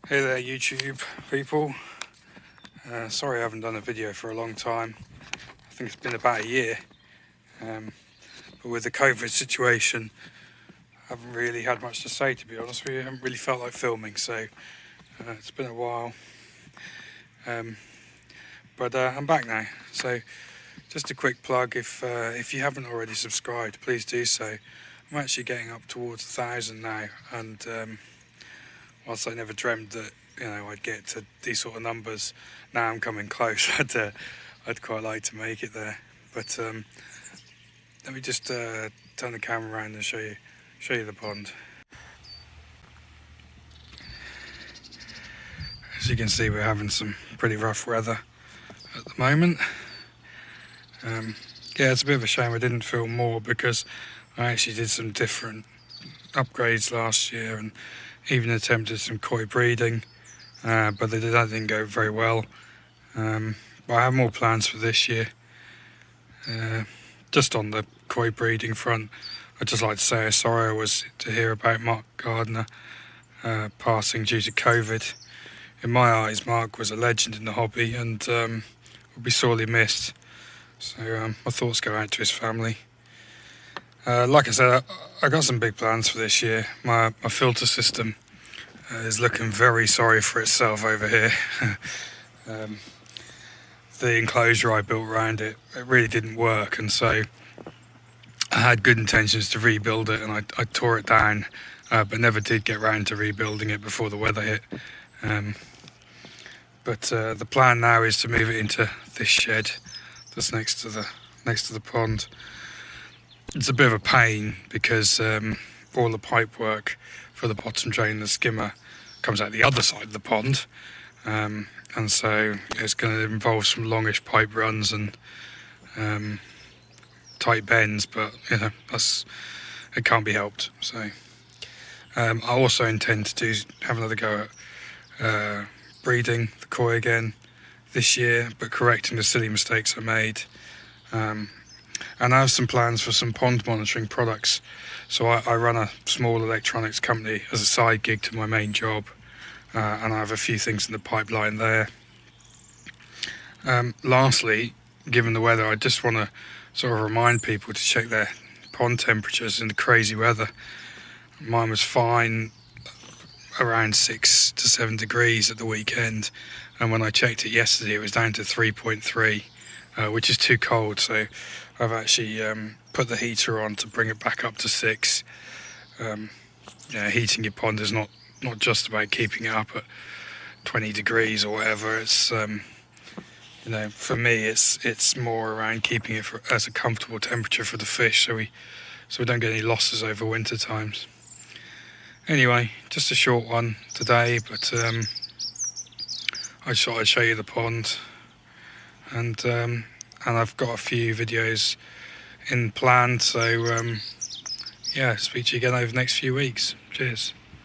Hey there YouTube people, sorry I haven't done a video for a long time. I think it's been about a year, but with the COVID situation I haven't really had much to say, to be honest with you. I haven't really felt like filming, so it's been a while, but I'm back now. So just a quick plug, if you haven't already subscribed, please do so. I'm actually getting up towards 1,000 now, and whilst I never dreamed that I'd get to these sort of numbers, now I'm coming close. I'd quite like to make it there, but let me just turn the camera around and show you the pond. As you can see, we're having some pretty rough weather at the moment. Yeah, it's a bit of a shame I didn't film more, because I actually did some different upgrades last year and even attempted some koi breeding, but that didn't go very well. But I have more plans for this year. Just on the koi breeding front, I'd just like to say how sorry I was to hear about Mark Gardner passing due to COVID. In my eyes, Mark was a legend in the hobby and would be sorely missed. So my thoughts go out to his family. Like I said, I got some big plans for this year. My filter system is looking very sorry for itself over here. The enclosure I built around it really didn't work, and so I had good intentions to rebuild it, and I tore it down, but never did get round to rebuilding it before the weather hit. But the plan now is to move it into this shed that's next to the pond. It's a bit of a pain because all the pipe work for the bottom drain and the skimmer comes out the other side of the pond, and so it's going to involve some longish pipe runs and tight bends, but it can't be helped. So I also intend to have another go at breeding the koi again this year, but correcting the silly mistakes I made. And I have some plans for some pond monitoring products. So I run a small electronics company as a side gig to my main job, and I have a few things in the pipeline there. Lastly, given the weather, I just want to sort of remind people to check their pond temperatures in the crazy weather. Mine was fine, around 6 to 7 degrees at the weekend, and when I checked it yesterday it was down to 3.3, which is too cold. So I've actually put the heater on to bring it back up to 6. Heating your pond is not just about keeping it up at 20 degrees or whatever. It's for me it's more around keeping it as a comfortable temperature for the fish, so we don't get any losses over winter times. Anyway, just a short one today, but I just thought I'd show you the pond, and I've got a few videos in plan, so speak to you again over the next few weeks. Cheers.